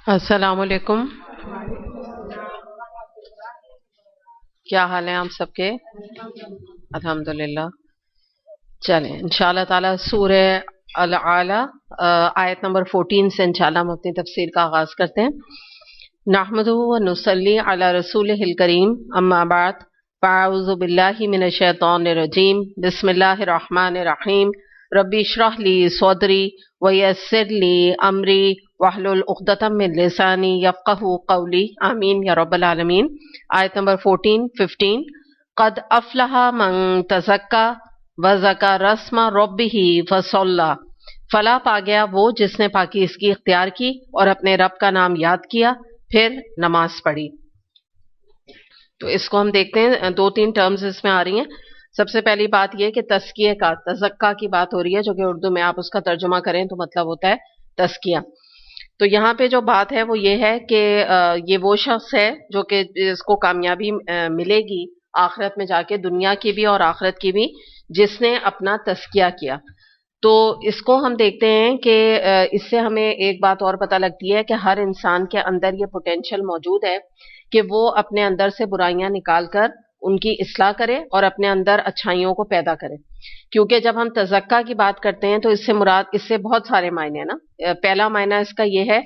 السلام علیکم. کیا حال ہیں آپ سب کے؟ الحمدللہ. چلیں انشاءاللہ تعالی سورہ الاعلیٰ آیت نمبر 14 سے انشاءاللہ ہم اپنی تفسیر کا آغاز کرتے ہیں. نحمدہ و نصلی علی رسولہ الکریم، اما بعد، فاعوذ باللہ من الشیطان الرجیم، بسم اللہ الرحمن الرحیم. ربی اشرح لی صدری ویسر لی امری واحلل عقدۃ من لسانی یفقہوا قولی، آمین یا رب العالمین. آیت نمبر 14 15. قد افلح من تزکا وذکر اسم ربہ فصلی. فلاح پا گیا وہ جس نے پاکیزگی اختیار کی اور اپنے رب کا نام یاد کیا پھر نماز پڑھی. تو اس کو ہم دیکھتے ہیں، دو تین ٹرمز اس میں آ رہی ہیں. سب سے پہلی بات یہ کہ تزکیے کا، تزکا کی بات ہو رہی ہے، جو کہ اردو میں آپ اس کا ترجمہ کریں تو مطلب ہوتا ہے تزکیہ. تو یہاں پہ جو بات ہے وہ یہ ہے کہ یہ وہ شخص ہے جو کہ اس کو کامیابی ملے گی آخرت میں جا کے، دنیا کی بھی اور آخرت کی بھی، جس نے اپنا تزکیہ کیا. تو اس کو ہم دیکھتے ہیں کہ اس سے ہمیں ایک بات اور پتہ لگتی ہے کہ ہر انسان کے اندر یہ پوٹینشیل موجود ہے کہ وہ اپنے اندر سے برائیاں نکال کر ان کی اصلاح کرے اور اپنے اندر اچھائیوں کو پیدا کرے. کیونکہ جب ہم تزکا کی بات کرتے ہیں تو اس سے مراد، اس سے بہت سارے معنی ہیں نا. پہلا معنی اس کا یہ ہے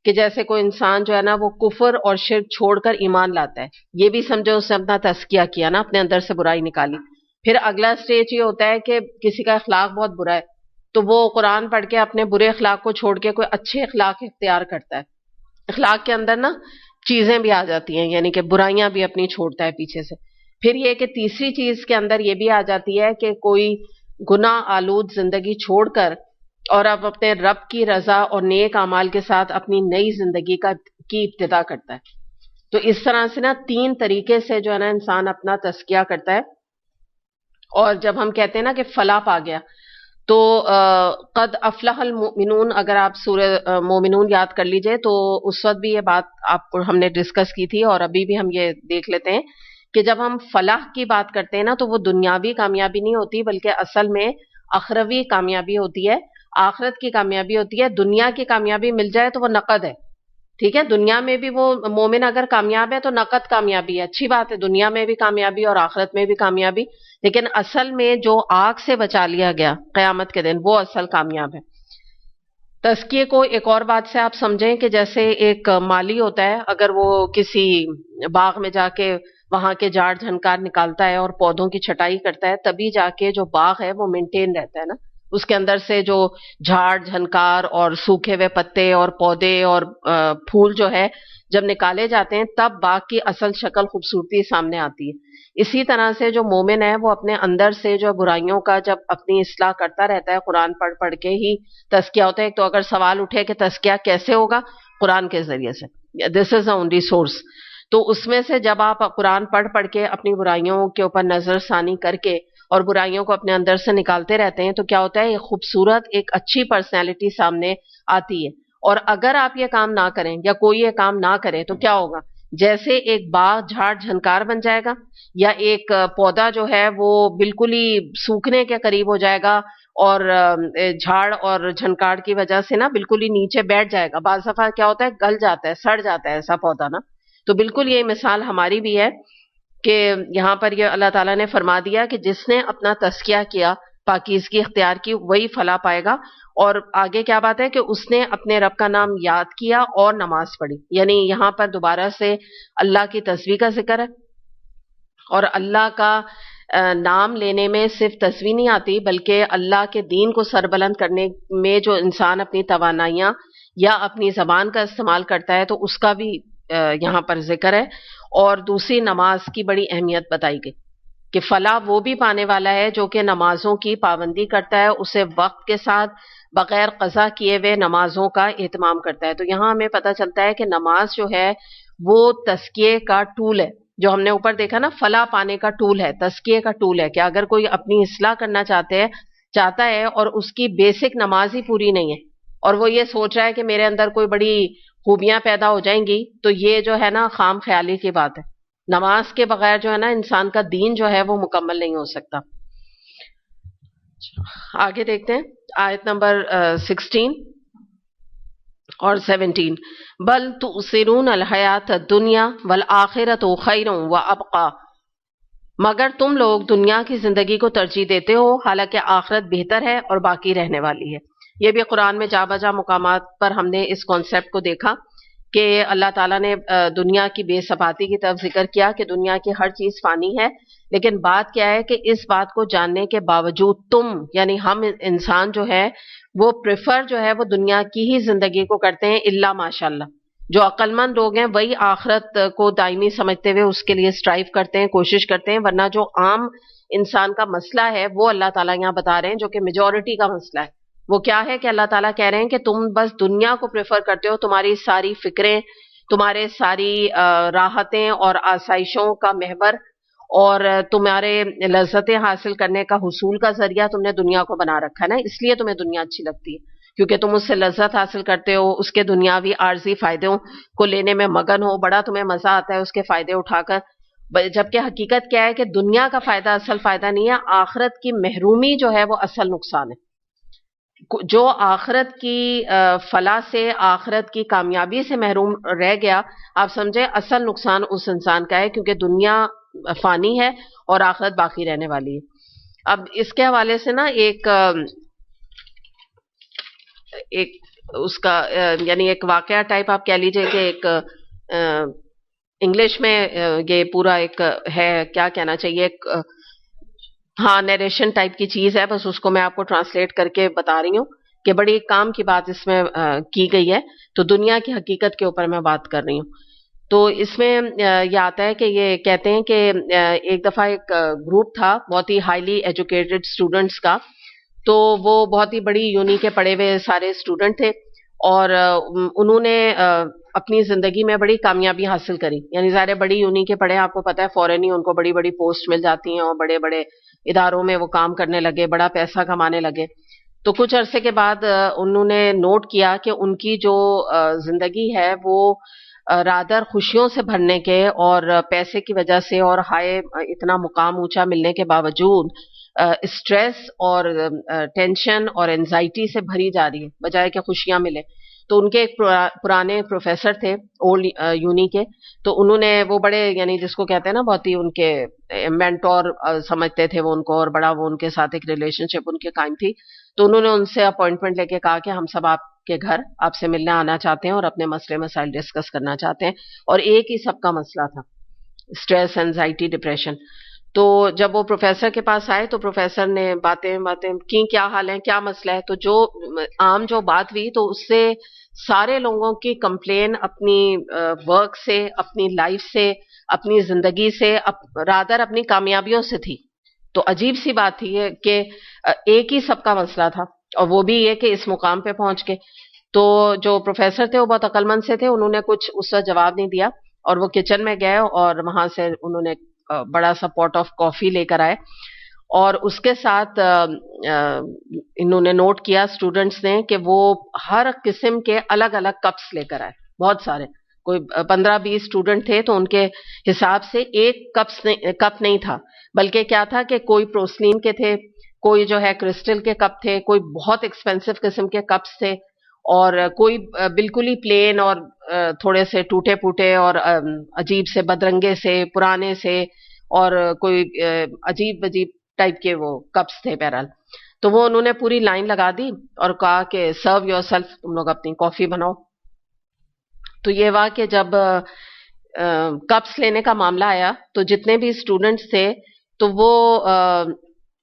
کہ جیسے کوئی انسان جو ہے نا وہ کفر اور شرک چھوڑ کر ایمان لاتا ہے، یہ بھی سمجھو اس نے اپنا تزکیہ کیا نا، اپنے اندر سے برائی نکالی. پھر اگلا سٹیج یہ ہوتا ہے کہ کسی کا اخلاق بہت برا ہے تو وہ قرآن پڑھ کے اپنے برے اخلاق کو چھوڑ کے کوئی اچھے اخلاق اختیار کرتا ہے. اخلاق کے اندر نا چیزیں بھی آ جاتی ہیں، یعنی کہ برائیاں بھی اپنی چھوڑتا ہے پیچھے سے. پھر یہ کہ تیسری چیز کے اندر یہ بھی آ جاتی ہے کہ کوئی گناہ آلود زندگی چھوڑ کر اور اب اپنے رب کی رضا اور نیک اعمال کے ساتھ اپنی نئی زندگی کی ابتدا کرتا ہے. تو اس طرح سے نا تین طریقے سے جو ہے نا انسان اپنا تزکیہ کرتا ہے. اور جب ہم کہتے ہیں نا کہ فلاح پا گیا، تو قد افلح المؤمنون، اگر آپ سورہ مومنون یاد کر لیجئے تو اس وقت بھی یہ بات آپ کو ہم نے ڈسکس کی تھی، اور ابھی بھی ہم یہ دیکھ لیتے ہیں کہ جب ہم فلاح کی بات کرتے ہیں نا تو وہ دنیاوی کامیابی نہیں ہوتی، بلکہ اصل میں اخروی کامیابی ہوتی ہے، آخرت کی کامیابی ہوتی ہے. دنیا کی کامیابی مل جائے تو وہ نقد ہے، ٹھیک ہے. دنیا میں بھی وہ مومن اگر کامیاب ہے تو نقد کامیابی ہے، اچھی بات ہے، دنیا میں بھی کامیابی اور آخرت میں بھی کامیابی. لیکن اصل میں جو آگ سے بچا لیا گیا قیامت کے دن، وہ اصل کامیاب ہے. تزکیے کو ایک اور بات سے آپ سمجھیں کہ جیسے ایک مالی ہوتا ہے، اگر وہ کسی باغ میں جا کے وہاں کے جھاڑ جھنکار نکالتا ہے اور پودوں کی چھٹائی کرتا ہے، تبھی جا کے جو باغ ہے وہ مینٹین رہتا ہے نا. اس کے اندر سے جو جھاڑ جھنکار اور سوکھے ہوئے پتے اور پودے اور پھول جو ہے جب نکالے جاتے ہیں، تب باغ کی اصل شکل خوبصورتی سامنے آتی ہے. اسی طرح سے جو مومن ہے وہ اپنے اندر سے جو برائیوں کا جب اپنی اصلاح کرتا رہتا ہے، قرآن پڑھ پڑھ کے ہی تزکیہ ہوتا ہے. تو اگر سوال اٹھے کہ تزکیہ کیسے ہوگا، قرآن کے ذریعے سے، دس از the only source. تو اس میں سے جب آپ قرآن پڑھ پڑھ کے اپنی برائیوں کے اوپر نظر ثانی کر کے اور برائیوں کو اپنے اندر سے نکالتے رہتے ہیں تو کیا ہوتا ہے، ایک خوبصورت، ایک اچھی پرسنالٹی سامنے آتی ہے. اور اگر آپ یہ کام نہ کریں یا کوئی یہ کام نہ کرے تو کیا ہوگا، جیسے ایک باغ جھاڑ جھنکار بن جائے گا، یا ایک پودا جو ہے وہ بالکل ہی سوکھنے کے قریب ہو جائے گا اور جھاڑ اور جھنکار کی وجہ سے نا بالکل ہی نیچے بیٹھ جائے گا. بعض دفعہ کیا ہوتا ہے، گل جاتا ہے، سڑ جاتا ہے ایسا پودا نا. تو بالکل یہ مثال ہماری بھی ہے کہ یہاں پر یہ اللہ تعالیٰ نے فرما دیا کہ جس نے اپنا تزکیہ کیا، پاکیزگی اختیار کی، وہی فلاح پائے گا. اور آگے کیا بات ہے کہ اس نے اپنے رب کا نام یاد کیا اور نماز پڑھی. یعنی یہاں پر دوبارہ سے اللہ کی تسبیح کا ذکر ہے. اور اللہ کا نام لینے میں صرف تسبیح نہیں آتی، بلکہ اللہ کے دین کو سربلند کرنے میں جو انسان اپنی توانائیاں یا اپنی زبان کا استعمال کرتا ہے تو اس کا بھی یہاں پر ذکر ہے. اور دوسری نماز کی بڑی اہمیت بتائی گئی کہ فلاح وہ بھی پانے والا ہے جو کہ نمازوں کی پابندی کرتا ہے، اسے وقت کے ساتھ بغیر قضا کیے ہوئے نمازوں کا اہتمام کرتا ہے. تو یہاں ہمیں پتہ چلتا ہے کہ نماز جو ہے وہ تزکیے کا ٹول ہے. جو ہم نے اوپر دیکھا نا، فلاح پانے کا ٹول ہے، تزکیے کا ٹول ہے، کہ اگر کوئی اپنی اصلاح کرنا چاہتا ہے اور اس کی بیسک نماز ہی پوری نہیں ہے اور وہ یہ سوچ رہا ہے کہ میرے اندر کوئی بڑی خوبیاں پیدا ہو جائیں گی، تو یہ جو ہے نا خام خیالی کی بات ہے. نماز کے بغیر جو ہے نا انسان کا دین جو ہے وہ مکمل نہیں ہو سکتا. آگے دیکھتے ہیں آیت نمبر 16. اور 17 بل تؤثرون الحیات الدنیا والآخرۃ خیر وابقی، مگر تم لوگ دنیا کی زندگی کو ترجیح دیتے ہو حالانکہ آخرت بہتر ہے اور باقی رہنے والی ہے۔ یہ بھی قرآن میں جا بجا مقامات پر ہم نے اس کانسیپٹ کو دیکھا کہ اللہ تعالیٰ نے دنیا کی بے ثباتی کی طرف ذکر کیا کہ دنیا کی ہر چیز فانی ہے، لیکن بات کیا ہے کہ اس بات کو جاننے کے باوجود تم یعنی ہم انسان جو ہے وہ پریفر جو ہے وہ دنیا کی ہی زندگی کو کرتے ہیں، الا ماشاء اللہ جو عقل مند لوگ ہیں وہی آخرت کو دائمی سمجھتے ہوئے اس کے لیے اسٹرائیو کرتے ہیں، کوشش کرتے ہیں، ورنہ جو عام انسان کا مسئلہ ہے وہ اللہ تعالیٰ یہاں بتا رہے ہیں جو کہ میجورٹی کا مسئلہ ہے۔ وہ کیا ہے کہ اللہ تعالیٰ کہہ رہے ہیں کہ تم بس دنیا کو پریفر کرتے ہو، تمہاری ساری فکریں، تمہارے ساری راحتیں اور آسائشوں کا محور اور تمہارے لذتیں حاصل کرنے کا حصول کا ذریعہ تم نے دنیا کو بنا رکھا ہے نا، اس لیے تمہیں دنیا اچھی لگتی ہے کیونکہ تم اس سے لذت حاصل کرتے ہو، اس کے دنیاوی عارضی فائدوں کو لینے میں مگن ہو، بڑا تمہیں مزہ آتا ہے اس کے فائدے اٹھا کر، جبکہ حقیقت کیا ہے کہ دنیا کا فائدہ اصل فائدہ نہیں ہے، آخرت کی محرومی جو ہے وہ اصل نقصان ہے۔ جو آخرت کی فلاح سے، آخرت کی کامیابی سے محروم رہ گیا، آپ سمجھے اصل نقصان اس انسان کا ہے کیونکہ دنیا فانی ہے اور آخرت باقی رہنے والی ہے۔ اب اس کے حوالے سے نا ایک اس کا یعنی ایک واقعہ ٹائپ آپ کہہ لیجئے کہ ایک انگلش میں یہ پورا ایک ہے، کیا کہنا چاہیے، ایک ہاں نیریشن ٹائپ کی چیز ہے، بس اس کو میں آپ کو ٹرانسلیٹ کر کے بتا رہی ہوں کہ بڑی کام کی بات اس میں کی گئی ہے، تو دنیا کی حقیقت کے اوپر میں بات کر رہی ہوں۔ تو اس میں یہ آتا ہے کہ یہ کہتے ہیں کہ ایک دفعہ ایک گروپ تھا بہت ہی ہائیلی ایجوکیٹڈ اسٹوڈنٹس کا، تو وہ بہت ہی بڑی یونی کے پڑھے ہوئے سارے اسٹوڈنٹ تھے اور انہوں نے اپنی زندگی میں بڑی کامیابی حاصل کری، یعنی ظاہر بڑی یونی کے پڑھے، آپ کو پتہ ہے فوراً ہی ان کو بڑی بڑی پوسٹ مل جاتی ہیں اور بڑے بڑے اداروں میں وہ کام کرنے لگے، بڑا پیسہ کمانے لگے۔ تو کچھ عرصے کے بعد انہوں نے نوٹ کیا کہ ان کی جو زندگی ہے وہ رادر خوشیوں سے بھرنے کے اور پیسے کی وجہ سے اور ہائے اتنا مقام اونچا ملنے کے باوجود اسٹریس اور ٹینشن اور انزائٹی سے بھری جا رہی ہے بجائے کہ خوشیاں ملے۔ تو ان کے ایک پرانے پروفیسر تھے اولڈ یونی کے، تو انہوں نے وہ بڑے یعنی جس کو کہتے ہیں نا بہت ہی ان کے مینٹور سمجھتے تھے وہ ان کو، اور بڑا وہ ان کے ساتھ ایک ریلیشن شپ ان کے قائم تھی، تو انہوں نے ان سے اپوائنٹمنٹ لے کے کہا کہ ہم سب آپ کے گھر آپ سے ملنے آنا چاہتے ہیں اور اپنے مسئلے مسائل ڈسکس کرنا چاہتے ہیں، اور ایک ہی سب کا مسئلہ تھا اسٹریس، انزائٹی، ڈپریشن۔ تو جب وہ پروفیسر کے پاس آئے تو پروفیسر نے باتیں کی، کیا حال ہے، کیا مسئلہ ہے، تو جو عام جو بات ہوئی تو اس سے سارے لوگوں کی کمپلین اپنی ورک سے، اپنی لائف سے، اپنی زندگی سے، رادر اپنی کامیابیوں سے تھی۔ تو عجیب سی بات تھی کہ ایک ہی سب کا مسئلہ تھا، اور وہ بھی یہ کہ اس مقام پہ پہنچ کے۔ تو جو پروفیسر تھے وہ بہت عقل مند سے تھے، انہوں نے کچھ اس وقت جواب نہیں دیا اور وہ کچن میں گئے اور وہاں سے انہوں نے بڑا سا پاٹ آف کافی لے کر آئے، اور اس کے ساتھ انہوں نے نوٹ کیا اسٹوڈنٹس نے کہ وہ ہر قسم کے الگ الگ کپس لے کر آئے، بہت سارے، کوئی 15-20 اسٹوڈنٹ تھے، تو ان کے حساب سے ایک کپ نہیں تھا، بلکہ کیا تھا کہ کوئی پروسلین کے تھے، کوئی جو ہے کرسٹل کے کپ تھے، کوئی بہت ایکسپینسو قسم کے کپس تھے، اور کوئی بالکل ہی پلین اور تھوڑے سے ٹوٹے پوٹے اور عجیب سے بدرنگے سے پرانے سے، اور کوئی عجیب ٹائپ کے وہ کپس تھے بہرحال۔ تو وہ انہوں نے پوری لائن لگا دی اور کہا کہ سرو یور سیلف، تم لوگ اپنی کافی بناؤ۔ تو یہ ہوا کہ جب کپس لینے کا معاملہ آیا تو جتنے بھی اسٹوڈنٹس تھے تو وہ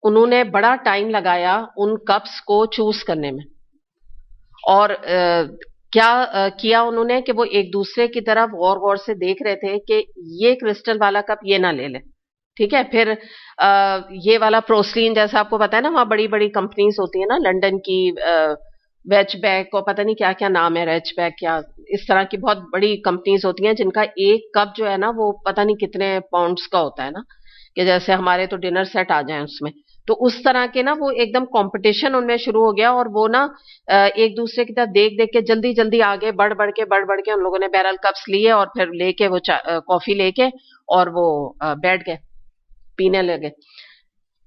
انہوں نے بڑا ٹائم لگایا ان کپس کو چوز کرنے میں، اور کیا کیا انہوں نے کہ وہ ایک دوسرے کی طرف غور غور سے دیکھ رہے تھے کہ یہ کرسٹل والا کپ یہ نہ لے لے، ٹھیک ہے، پھر یہ والا پروسلین، جیسا آپ کو پتا ہے نا وہاں بڑی بڑی کمپنیز ہوتی ہیں نا لنڈن کی، ویچ بیک کو پتہ نہیں کیا کیا نام ہے، ریچ بیک، کیا اس طرح کی بہت بڑی کمپنیز ہوتی ہیں جن کا ایک کپ جو ہے نا وہ پتہ نہیں کتنے پاؤنڈز کا ہوتا ہے نا، کہ جیسے ہمارے تو ڈنر سیٹ آ جائیں اس میں، تو اس طرح کے نا وہ ایک دم کمپٹیشن ان میں شروع ہو گیا، اور وہ نا ایک دوسرے کی طرف دیکھ دیکھ کے جلدی جلدی آگے بڑھ بڑھ کے ان لوگوں نے بہرحال کپس لیے اور پھر لے کے وہ کافی لے کے اور وہ بیٹھ گئے پینے لگے۔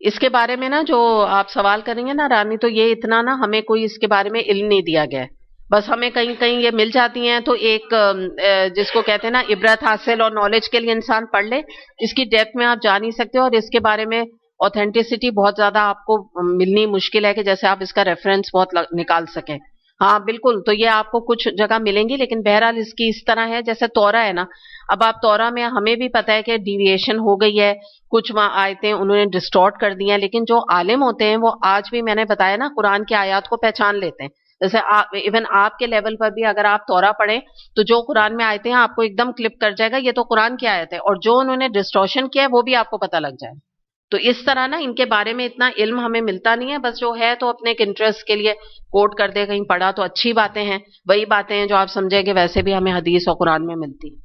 اس کے بارے میں نا جو آپ سوال کریں گے نا رانی، تو یہ اتنا نا ہمیں کوئی اس کے بارے میں علم نہیں دیا گیا ہے. بس ہمیں کہیں کہیں یہ مل جاتی ہیں تو ایک جس کو کہتے ہیں نا عبرت حاصل اور نالج کے لیے انسان پڑھ لے. اس کی ڈیپتھ میں آپ جا نہیں سکتے، اور اس کے بارے میں اوتھینٹسٹی بہت زیادہ آپ کو ملنی مشکل ہے کہ جیسے آپ اس کا ریفرنس بہت نکال سکیں. ہاں بالکل، تو یہ آپ کو کچھ جگہ ملیں گی، لیکن بہرحال اس کی اس طرح ہے جیسے تورا ہے نا. اب آپ تورا میں ہمیں بھی پتہ ہے کہ ڈیویشن ہو گئی ہے، کچھ وہاں آیتیں انہوں نے ڈسٹارٹ کر دی ہیں، لیکن جو عالم ہوتے ہیں وہ آج بھی میں نے بتایا نا قرآن کی آیات کو پہچان لیتے ہیں. جیسے ایون آپ کے لیول پر بھی اگر آپ تورا پڑھیں تو جو قرآن میں آیتیں ہیں آپ کو ایک دم کلپ کر جائے گا یہ تو قرآن کی آیت ہے، اور جو انہوں نے ڈسٹورشن کیا ہے وہ بھی آپ کو پتہ لگ جائے. تو اس طرح نا ان کے بارے میں اتنا علم ہمیں ملتا نہیں ہے، بس جو ہے تو اپنے ایک انٹرسٹ کے لیے کوٹ کر دے، کہیں پڑھا تو اچھی باتیں ہیں، وہی باتیں ہیں جو آپ سمجھیں کہ ویسے بھی ہمیں حدیث اور قرآن میں ملتی ہیں.